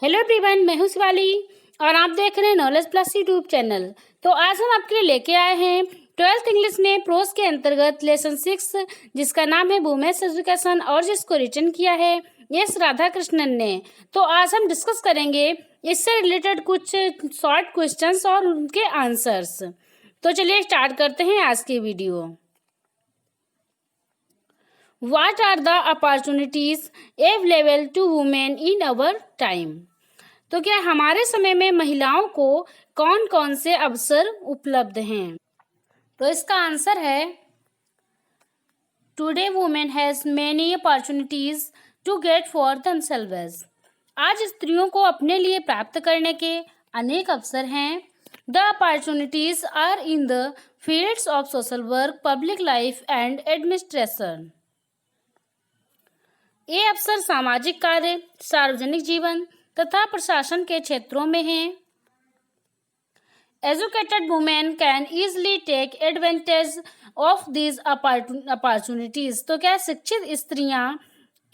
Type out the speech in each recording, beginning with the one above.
Hello everyone, मैं हूं शिवाली और आप देख रहे हैं नॉलेज प्लस यूट्यूब चैनल। तो आज हम आपके लिए लेके आए हैं 12th इंग्लिश में प्रोस के अंतर्गत लेसन 6 जिसका नाम है वुमेन्स एजुकेशन और जिसको रिटन किया है एस राधा कृष्णन ने। तो आज हम डिस्कस करेंगे इससे रिलेटेड कुछ शॉर्ट क्वेश्चंस और उनके आंसर्स। तो चलिए स्टार्ट करते हैं आज की video. What are the opportunities available to women in our time? तो क्या हमारे समय में महिलाओं को कौन कौन से अवसर उपलब्ध हैं? तो इसका आंसर है today women has many opportunities to get for themselves। आज स्त्रियों को अपने लिए प्राप्त करने के अनेक अवसर हैं। The opportunities are in the fields of social work, public life and administration. ये अवसर सामाजिक कार्य, सार्वजनिक जीवन तथा प्रशासन के क्षेत्रों में हैं। Educated women can easily take advantage of these opportunities. तो क्या शिक्षित स्त्रियां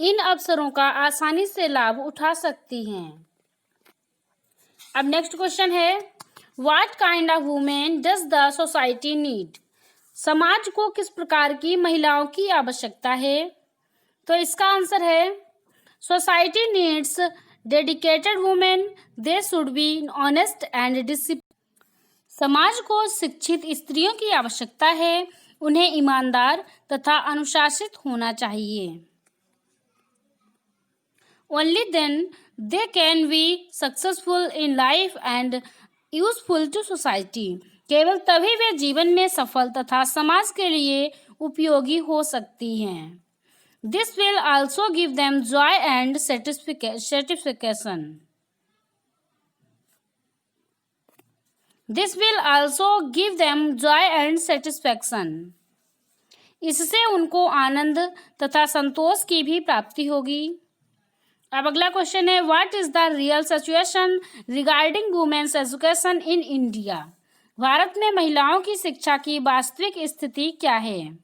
इन अवसरों का आसानी से लाभ उठा सकती हैं? अब नेक्स्ट क्वेश्चन है, what kind of women does the society need? समाज को किस प्रकार की महिलाओं की आवश्यकता है? तो इसका आंसर है society needs dedicated women, they should be honest and discipline. समाज को शिक्षित स्त्रियों की आवश्यकता है, उन्हें ईमानदार तथा अनुशासित होना चाहिए। Only then they can be successful in life and useful to society. केवल तभी वे जीवन में सफल तथा समाज के लिए उपयोगी हो सकती हैं। This will also give them joy and satisfaction. This will also give them joy and satisfaction. इससे उनको आनंद तथा संतोष की भी प्राप्ति होगी। अब अगला क्वेश्चन है, what is the real situation regarding women's education in India? Bharat में महिलाओं की शिक्षा की वास्तविक स्थिति क्या है?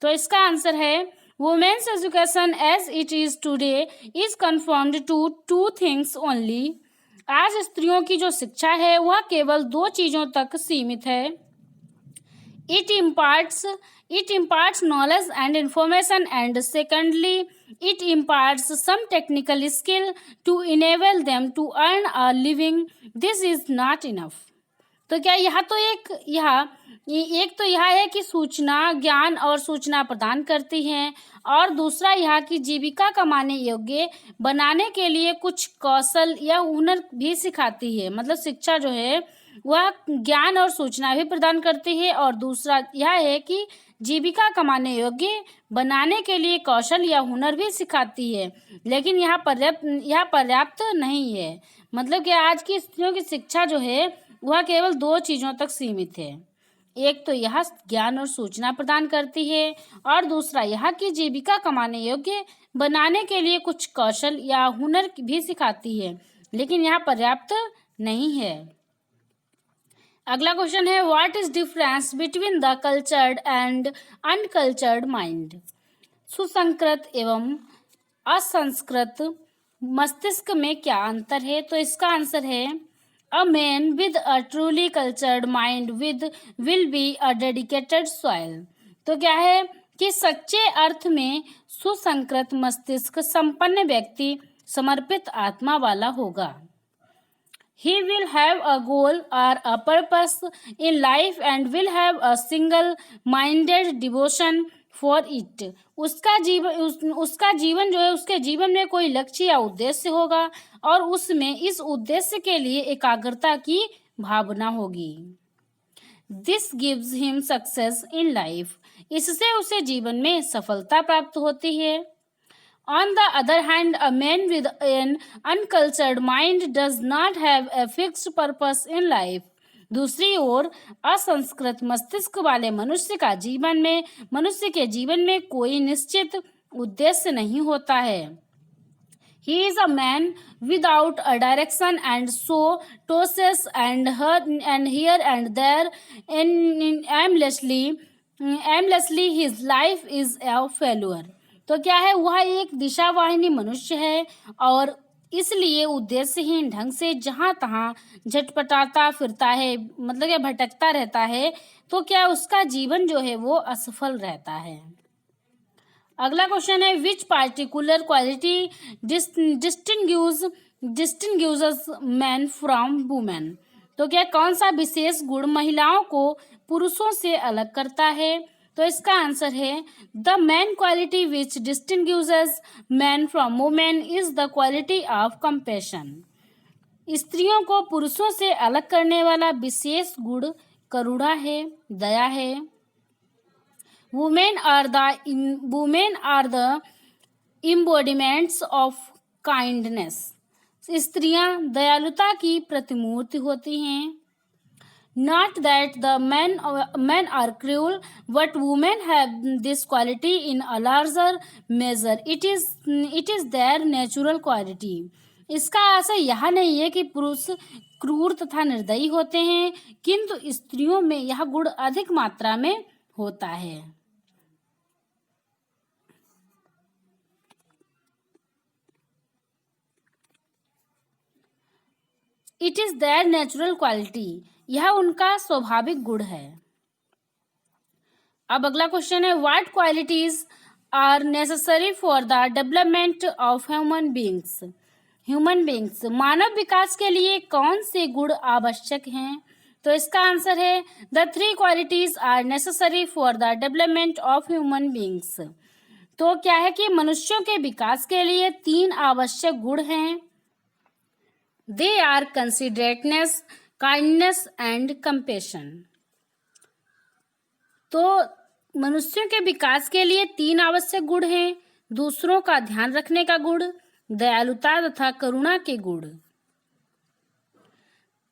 तो इसका आंसर है Women's education as it is today is confined to two things only। आज स्त्रियों की जो शिक्षा है वह केवल दो चीजों तक सीमित है। It imparts knowledge and information, and secondly it imparts some technical skill to enable them to earn a living. This is not enough। तो क्या एक तो यह है कि सूचना, ज्ञान और सूचना प्रदान करती हैं और दूसरा यह कि जीविका कमाने योग्य बनाने के लिए कुछ कौशल या हुनर भी सिखाती है। मतलब शिक्षा जो है वह ज्ञान और सूचना भी प्रदान करती है और दूसरा यह है कि जीविका कमाने योग्य बनाने के लिए कौशल या हुनर भी सिखाती है, लेकिन यह पर्याप्त नहीं है। मतलब कि आज की स्त्रियों की शिक्षा जो है वह केवल दो चीज़ों तक सीमित है। एक तो यह ज्ञान और सूचना प्रदान करती है और दूसरा यह कि जीविका कमाने योग्य बनाने के लिए कुछ कौशल या हुनर भी सिखाती है, लेकिन यह पर्याप्त नहीं है। अगला क्वेश्चन है, what is difference between the cultured and uncultured mind? सुसंस्कृत एवं असंस्कृत मस्तिष्क में क्या अंतर है? तो इसका आंसर है A man with a truly cultured mind will be a dedicated soil। तो क्या है कि सच्चे अर्थ में सुसंस्कृत मस्तिष्क संपन्न व्यक्ति समर्पित आत्मा वाला होगा। He will have a goal or a purpose in life and will have a single-minded devotion for it। उसका जीवन जो है उसके जीवन में कोई लक्ष्य या उद्देश्य होगा और उसमें इस उद्देश्य के लिए एकाग्रता की भावना होगी। This gives him success in life। इससे उसे जीवन में सफलता प्राप्त होती है। On the other hand, a man with an uncultured mind does not have a fixed purpose in life। दूसरी ओर असंस्कृत मस्तिष्क वाले मनुष्य के जीवन में कोई निश्चित उद्देश्य नहीं होता है। He is a man without a direction and so tosses and here and there aimlessly his life is a failure। तो क्या है, वह एक दिशावाहिनी मनुष्य है और इसलिए उद्देश्यहीन ढंग से जहाँ तहाँ झटपटाता फिरता है, मतलब कि भटकता रहता है, तो क्या उसका जीवन जो है वो असफल रहता है। अगला क्वेश्चन है, which particular quality distinguishes man from women. तो क्या कौन सा विशेष गुण महिलाओं को पुरुषों से अलग करता है। तो इसका आंसर है, the main quality which distinguishes man from women is the quality of compassion. स्त्रियों को पुरुषों से अलग करने वाला विशेष गुण करुणा है, दया है। Women are the embodiments of kindness. स्त्रियां दयालुता की प्रतिमूर्ति होती हैं। Not that the men are cruel, but women have this quality in a larger measure. It is their natural quality. इसका आशय यह नहीं है कि पुरुष क्रूर तथा निर्दयी होते हैं, किंतु स्त्रियों में यह गुण अधिक मात्रा में होता है। It is their natural quality, यह उनका स्वाभाविक गुण है। अब अगला क्वेश्चन है, what qualities are necessary for the development of human beings. मानव विकास के लिए कौन से गुण आवश्यक हैं। तो इसका आंसर है, the 3 qualities are necessary for the development of human beings. तो क्या है कि मनुष्यों के विकास के लिए 3 आवश्यक गुण हैं। They are considerateness, kindness and compassion. तो मनुष्यों के विकास के लिए 3 आवश्यक गुण हैं। दूसरों का ध्यान रखने का गुण, दयालुता तथा करुणा के गुण।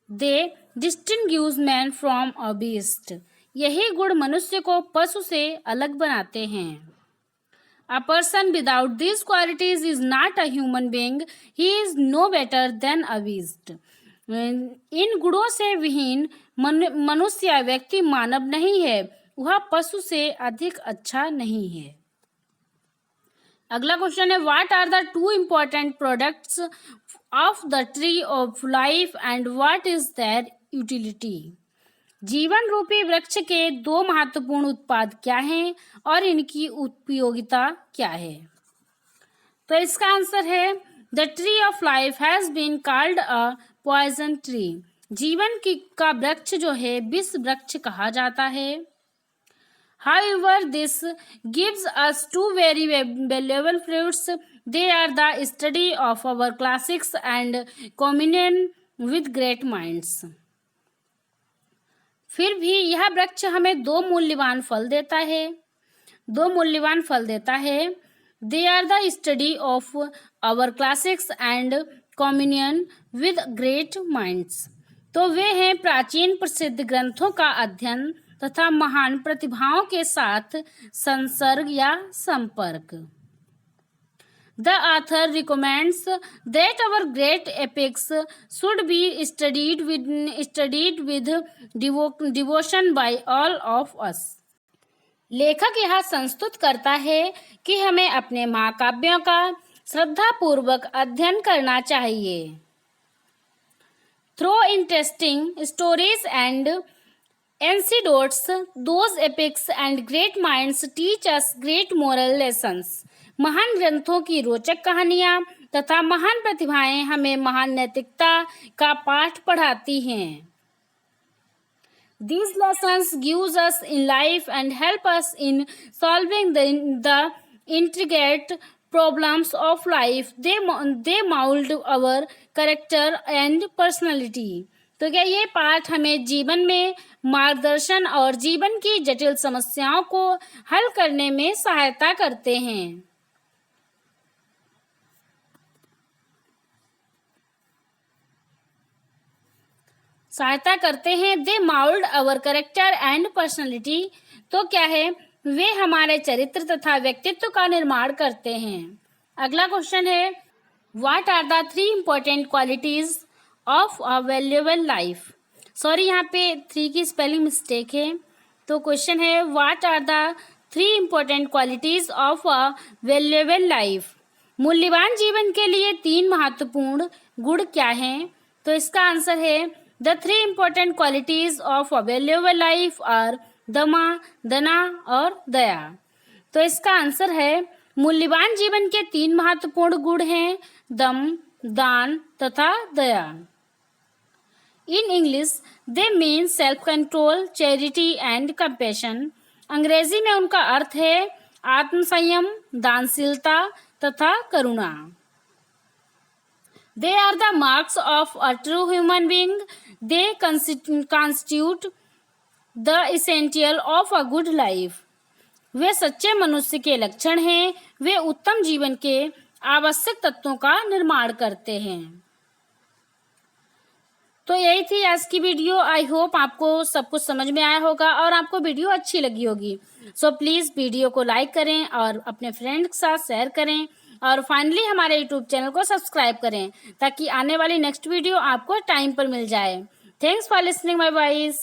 They distinguish man from a beast. यही गुण मनुष्य को पशु से अलग बनाते हैं। A person without these qualities is not a human being. He is no better than a beast. इन गुणों से विहीन मनुष्य या व्यक्ति मानव नहीं है, वह पशु से अधिक अच्छा नहीं है। अगला क्वेश्चन है, what are the 2 important products of the tree of life and what is their utility. जीवन रूपी वृक्ष के 2 महत्वपूर्ण उत्पाद क्या हैं और इनकी उपयोगिता क्या है। तो इसका आंसर है, the tree of life has been called a poison tree. जीवन का वृक्ष जो है विष वृक्ष कहा जाता है। However, this gives us 2 very valuable fruits. They are the study of our classics and communion with great minds. फिर भी यह वृक्ष हमें 2 मूल्यवान फल देता है। They are the study of our classics and communion with great minds. तो वे हैं प्राचीन प्रसिद्ध ग्रंथों का अध्ययन तथा महान प्रतिभाओं के साथ संसर्ग या संपर्क। The author recommends that our great epics should be studied with devotion by all of us. लेखक यह संस्तुत करता है कि हमें अपने महाकाव्यों का श्रद्धापूर्वक अध्ययन करना चाहिए। Through interesting stories and anecdotes, those epics and great minds teach us great moral lessons. महान ग्रंथों की रोचक कहानियाँ तथा महान प्रतिभाएं हमें महान नैतिकता का पाठ पढ़ाती हैं। These lessons gives us in life and help us in solving the intricate problems of life. They mold our character and personality. तो क्या ये पाठ हमें जीवन में मार्गदर्शन और जीवन की जटिल समस्याओं को हल करने में सहायता करते हैं। They mould our character and personality. तो क्या है, वे हमारे चरित्र तथा व्यक्तित्व का निर्माण करते हैं। अगला क्वेश्चन है, what are the 3 important qualities of a valuable life. Sorry, यहाँ पे 3 की स्पेलिंग मिस्टेक है। तो क्वेश्चन है, what are the 3 important qualities of a valuable life. मूल्यवान जीवन के लिए 3 महत्वपूर्ण गुण क्या हैं? तो इसका आंसर है the 3 important qualities of a valuable life are दमा, दना और दया। तो इसका आंसर है मूल्यवान जीवन के 3 महत्वपूर्ण गुण हैं दम, दान तथा दया। In English they mean self control, charity and compassion. अंग्रेजी में उनका अर्थ है आत्मसंयम, दानशीलता तथा करुणा। They are the marks of a true human being. They constitute the essential of a good life. वे सच्चे मनुष्य के लक्षण हैं। वे उत्तम जीवन के आवश्यक तत्वों का निर्माण करते हैं। तो यही थी आज की वीडियो। आई होप आपको सब कुछ समझ में आया होगा और आपको वीडियो अच्छी लगी होगी। सो प्लीज़ वीडियो को लाइक करें और अपने फ्रेंड के साथ शेयर करें और फाइनली हमारे यूट्यूब चैनल को सब्सक्राइब करें ताकि आने वाली नेक्स्ट वीडियो आपको टाइम पर मिल जाए। Thanks for listening my voice.